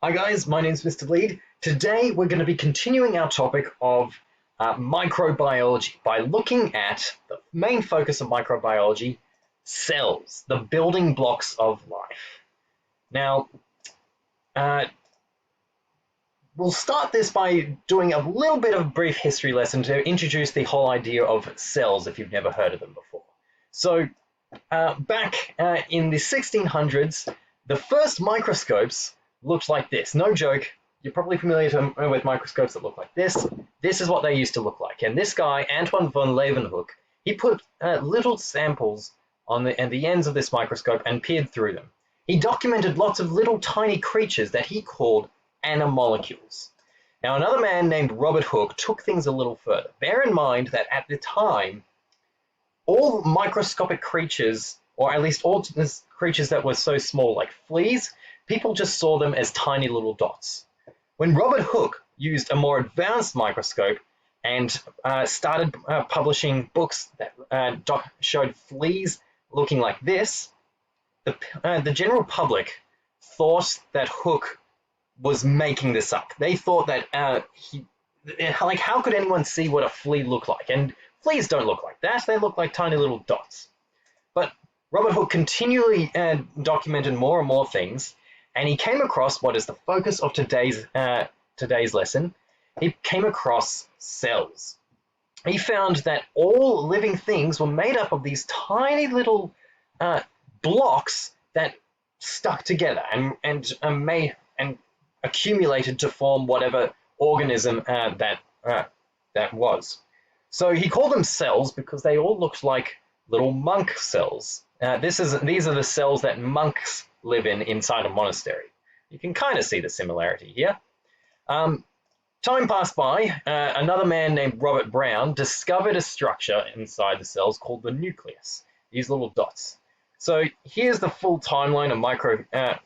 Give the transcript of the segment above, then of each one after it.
Hi guys, my name's Mr. Lead. Today we're going to be continuing our topic of microbiology by looking at the main focus of microbiology, cells, the building blocks of life. Now, we'll start this by doing a little bit of a brief history lesson to introduce the whole idea of cells if you've never heard of them before. So, back in the 1600s, the first microscopes looked like this. No joke, you're probably familiar with microscopes that look like this. This is what they used to look like. And this guy, Antoine van Leeuwenhoek, he put little samples on the ends of this microscope and peered through them. He documented lots of little tiny creatures that he called animalcules. Now, another man named Robert Hooke took things a little further. Bear in mind that at the time, all microscopic creatures, or at least all creatures that were so small, like fleas, people just saw them as tiny little dots. When Robert Hooke used a more advanced microscope and started publishing books that showed fleas looking like this, the general public thought that Hooke was making this up. They thought that how could anyone see what a flea looked like? And fleas don't look like that. They look like tiny little dots. But Robert Hooke continually documented more and more things, and he came across what is the focus of today's lesson. He came across cells. He found that all living things were made up of these tiny little blocks that stuck together and accumulated to form whatever organism that was. So he called them cells because they all looked like little monk cells. These are the cells that monks live inside a monastery. You can kind of see the similarity here. Time passed by. Another man named Robert Brown discovered a structure inside the cells called the nucleus, these little dots. So here's the full timeline of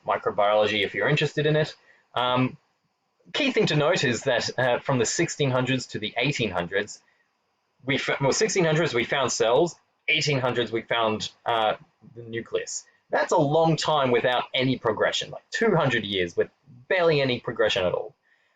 microbiology if you're interested in it. Key thing to note is that from the 1600s to the 1800s, 1600s we found cells, 1800s we found the nucleus. That's a long time without any progression, like 200 years with barely any progression at all.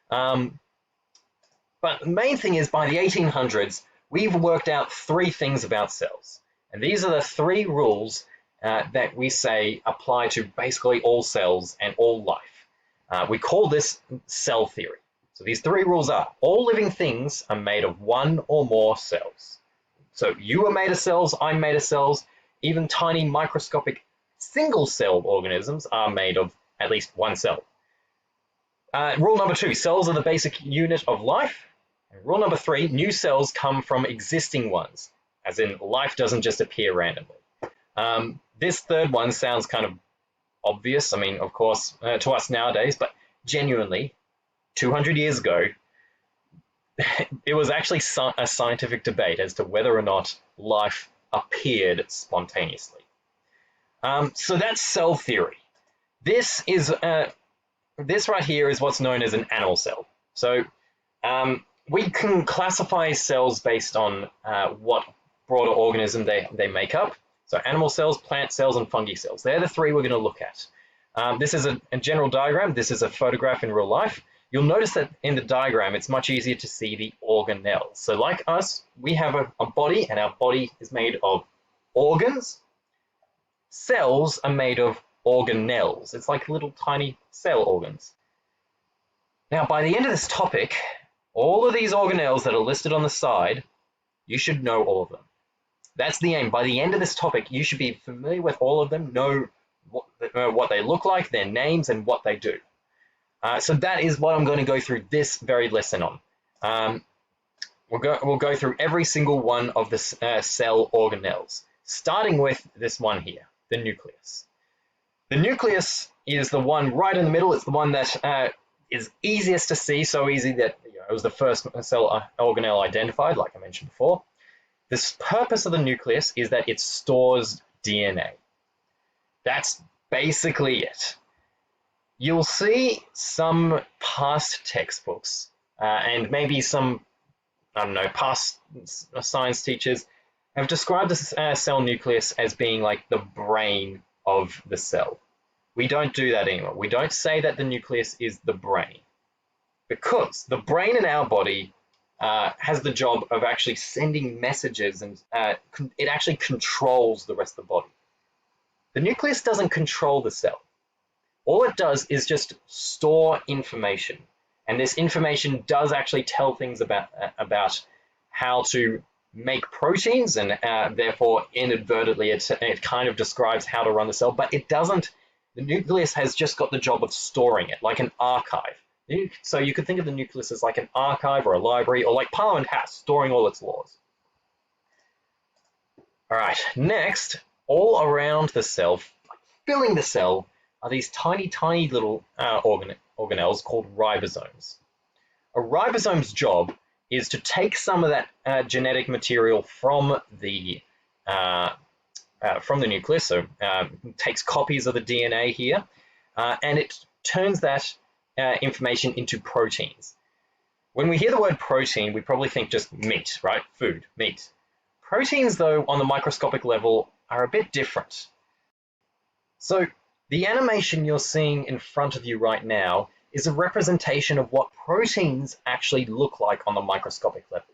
But the main thing is by the 1800s, we've worked out three things about cells. And these are the three rules that we say apply to basically all cells and all life. We call this cell theory. So these three rules are: all living things are made of one or more cells. So you are made of cells, I'm made of cells, even tiny microscopic single-celled organisms are made of at least one cell. Rule number 2, cells are the basic unit of life. And rule number 3, new cells come from existing ones, as in life doesn't just appear randomly. This third one sounds kind of obvious, I mean, of course, to us nowadays, but genuinely, 200 years ago, it was actually a scientific debate as to whether or not life appeared spontaneously. So that's cell theory. This right here is what's known as an animal cell. So we can classify cells based on what broader organism they make up. So animal cells, plant cells, and fungi cells. They're the three we're going to look at. This is a general diagram. This is a photograph in real life. You'll notice that in the diagram, it's much easier to see the organelles. So like us, we have a body, and our body is made of organs. Cells are made of organelles. It's like little tiny cell organs. Now, by the end of this topic, all of these organelles that are listed on the side, you should know all of them. That's the aim. By the end of this topic, you should be familiar with all of them, know what they look like, their names, and what they do. So that is what I'm going to go through this very lesson on. We'll go through every single one of the cell organelles, starting with this one here, the nucleus. The nucleus is the one right in the middle. It's the one that is easiest to see, so easy that it was the first cell organelle identified, like I mentioned before. The purpose of the nucleus is that it stores DNA. That's basically it. You'll see some past textbooks and maybe some, I don't know, past science teachers have described the cell nucleus as being like the brain of the cell. we don't do that anymore. We don't say that the nucleus is the brain, because the brain in our body has the job of actually sending messages, and it actually controls the rest of the body. The nucleus doesn't control the cell. All it does is just store information. And this information does actually tell things about how to make proteins, and therefore inadvertently it kind of describes how to run the cell, but it doesn't. The nucleus has just got the job of storing it, like an archive. So you could think of the nucleus as like an archive or a library, or like Parliament House, storing all its laws. All right, next, all around the cell, filling the cell, are these tiny, tiny little organelles called ribosomes. A ribosome's job is to take some of that genetic material from the nucleus, so it takes copies of the DNA here, and it turns that information into proteins. When we hear the word protein, we probably think just meat, right? Food, meat. Proteins, though, on the microscopic level, are a bit different. So the animation you're seeing in front of you right now is a representation of what proteins actually look like on the microscopic level.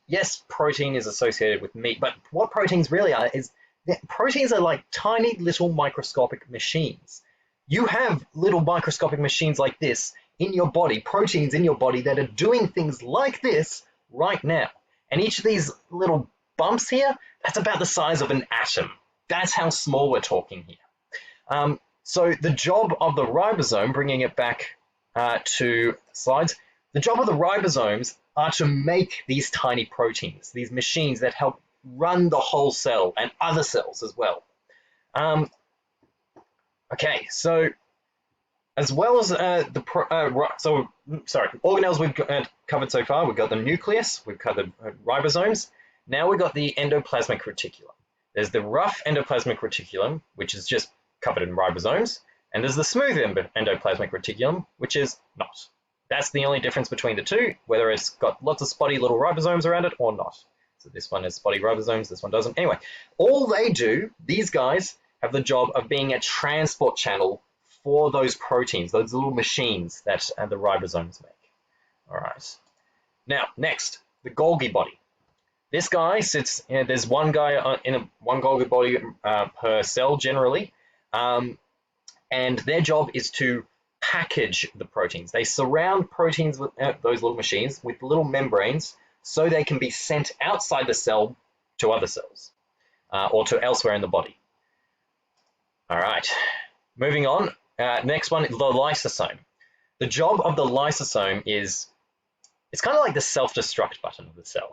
Yes, protein is associated with meat, but what proteins really are is that proteins are like tiny little microscopic machines. You have little microscopic machines like this in your body, proteins in your body that are doing things like this right now. And each of these little bumps here, that's about the size of an atom. That's how small we're talking here. So the job of the ribosome, bringing it back to slides, the job of the ribosomes are to make these tiny proteins, these machines that help run the whole cell and other cells as well. Okay, so as well as organelles we've covered so far, we've got the nucleus, we've covered ribosomes. Now we've got the endoplasmic reticulum. There's the rough endoplasmic reticulum, which is just covered in ribosomes, and there's the smooth endoplasmic reticulum, which is not. That's the only difference between the two, whether it's got lots of spotty little ribosomes around it or not. So this one has spotty ribosomes, this one doesn't. Anyway, all they do, these guys, have the job of being a transport channel for those proteins, those little machines that the ribosomes make. All right. Now, next, the Golgi body. This guy sits, there's one guy in one Golgi body per cell generally, and their job is to package the proteins. They surround proteins with those little machines with little membranes so they can be sent outside the cell to other cells or to elsewhere in the body. All right, moving on. Next one, the lysosome. The job of the lysosome is, it's kind of like the self-destruct button of the cell.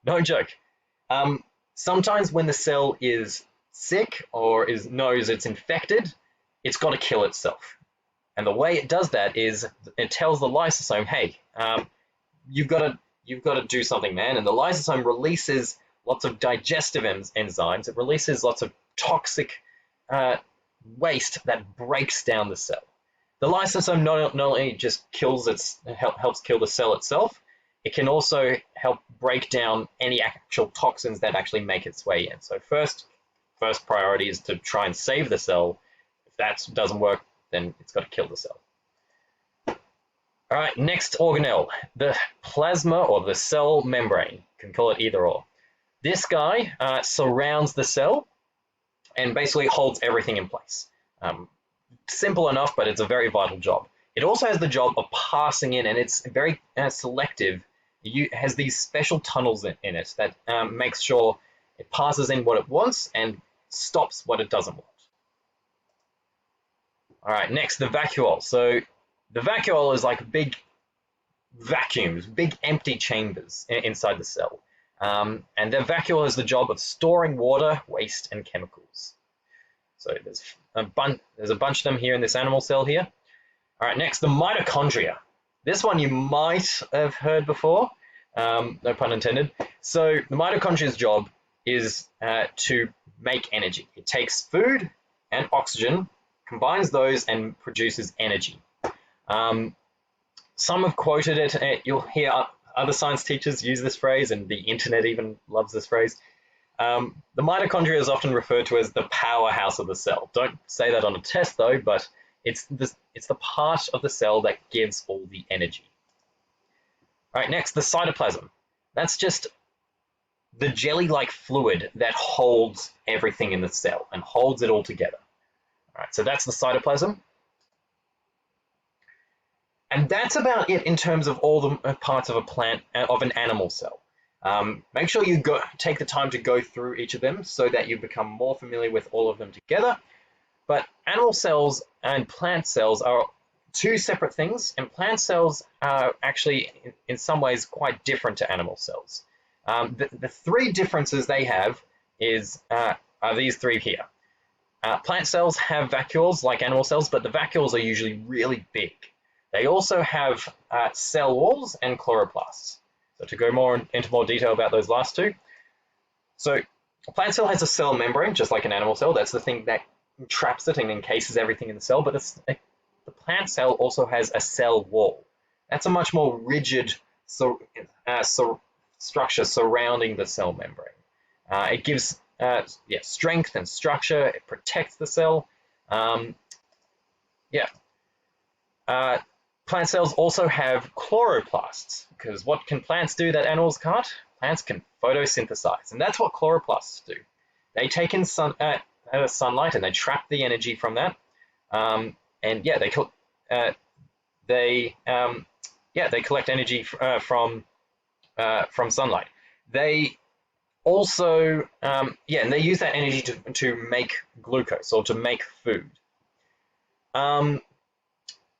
No joke. Sometimes when the cell is sick or knows it's infected, it's got to kill itself. And the way it does that is it tells the lysosome, hey, you've got to do something, man. And the lysosome releases lots of digestive enzymes. It releases lots of toxic waste that breaks down the cell. The lysosome not only just helps kill the cell itself, it can also help break down any actual toxins that actually make its way in. So first priority is to try and save the cell. If that doesn't work, then it's got to kill the cell. All right, next organelle, the plasma or the cell membrane. You can call it either or. This guy surrounds the cell and basically holds everything in place. Simple enough, but it's a very vital job. It also has the job of passing in, and it's very selective. It has these special tunnels in it that makes sure it passes in what it wants and stops what it doesn't want. All right, next, the vacuole. So the vacuole is like big vacuums, big empty chambers inside the cell. And the vacuole has the job of storing water, waste, and chemicals. So there's a bunch of them here in this animal cell here. All right, next, the mitochondria. This one you might have heard before, no pun intended. So the mitochondria's job is to make energy. It takes food and oxygen, combines those, and produces energy. Some have quoted it. You'll hear other science teachers use this phrase, and the internet even loves this phrase. The mitochondria is often referred to as the powerhouse of the cell. Don't say that on a test, though, but It's the part of the cell that gives all the energy. All right, next, the cytoplasm. That's just the jelly-like fluid that holds everything in the cell and holds it all together. All right, so that's the cytoplasm. And that's about it in terms of all the parts of a plant, of an animal cell. Make sure you take the time to go through each of them so that you become more familiar with all of them together. But animal cells and plant cells are two separate things, and plant cells are actually, in some ways, quite different to animal cells. The three differences they have are these three here. Plant cells have vacuoles like animal cells, but the vacuoles are usually really big. They also have cell walls and chloroplasts. So to go into more detail about those last two. So a plant cell has a cell membrane, just like an animal cell. That's the thing that traps it and encases everything in the cell. But the plant cell also has a cell wall. That's a much more rigid structure surrounding the cell membrane. It gives strength and structure. It protects the cell. Plant cells also have chloroplasts, because what can plants do that animals can't? Plants can photosynthesize, and that's what chloroplasts do. They take in sunlight and they trap the energy from that, they collect energy from sunlight. They also and they use that energy to make glucose or to make food.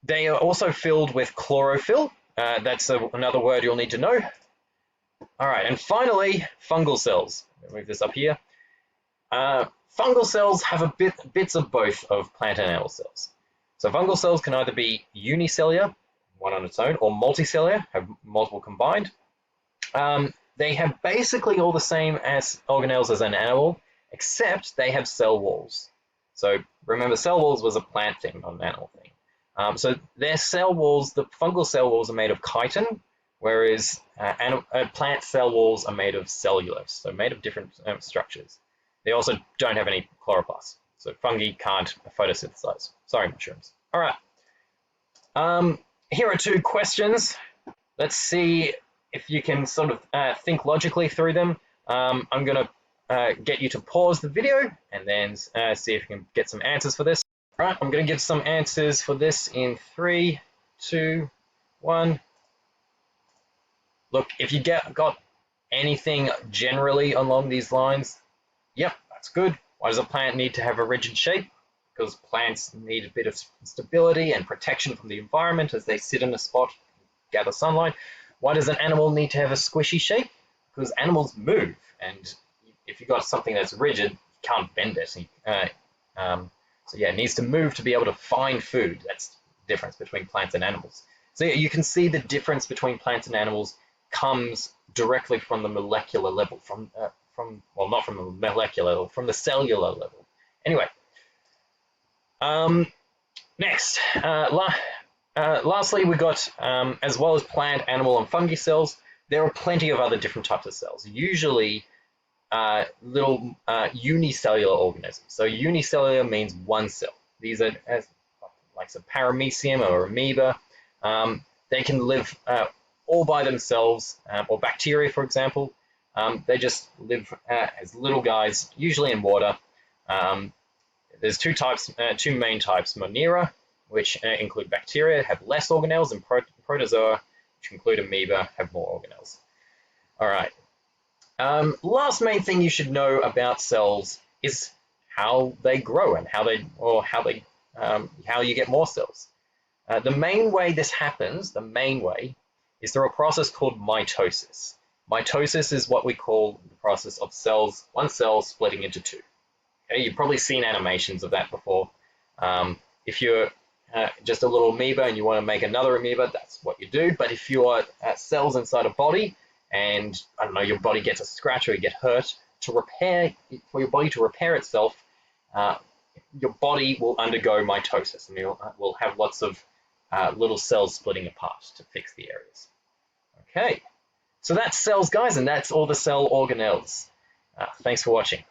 They are also filled with chlorophyll. That's another word you'll need to know. All right, and finally, fungal cells. Move this up here. Fungal cells have bits of both of plant and animal cells. So fungal cells can either be unicellular, one on its own, or multicellular, have multiple combined. They have basically all the same as organelles as an animal, except they have cell walls. So remember, cell walls was a plant thing, not an animal thing. So their cell walls, the fungal cell walls, are made of chitin, whereas plant cell walls are made of cellulose, so made of different structures. They also don't have any chloroplasts, so fungi can't photosynthesize. Sorry, mushrooms. All right. Here are two questions. Let's see if you can sort of think logically through them. I'm going to get you to pause the video and then see if you can get some answers for this. All right, I'm going to give some answers for this in 3, 2, 1. Look, if you got anything generally along these lines, yep, that's good. Why does a plant need to have a rigid shape? Because plants need a bit of stability and protection from the environment as they sit in a spot, gather sunlight. Why does an animal need to have a squishy shape? Because animals move, and if you've got something that's rigid, you can't bend it. So yeah, it needs to move to be able to find food. That's the difference between plants and animals. So yeah, you can see the difference between plants and animals comes directly from the molecular level, not from the molecular level, from the cellular level. Anyway, next, lastly, we got, as well as plant, animal, and fungi cells, there are plenty of other different types of cells, usually little unicellular organisms. So unicellular means one cell. These are like a paramecium or amoeba. They can live all by themselves, or bacteria, for example. They just live as little guys, usually in water. There's two main types, Monera, which include bacteria, have less organelles, and protozoa, which include amoeba, have more organelles. All right. Last main thing you should know about cells is how they grow and how you get more cells. The main way this happens, is through a process called mitosis. Mitosis is what we call the process of one cell splitting into two. Okay, you've probably seen animations of that before. If you're just a little amoeba and you want to make another amoeba, that's what you do. But if you are cells inside a body, and I don't know, your body gets a scratch or you get hurt, for your body to repair itself, your body will undergo mitosis, and will have lots of little cells splitting apart to fix the areas. Okay, so that's cells, guys, and that's all the cell organelles. Thanks for watching.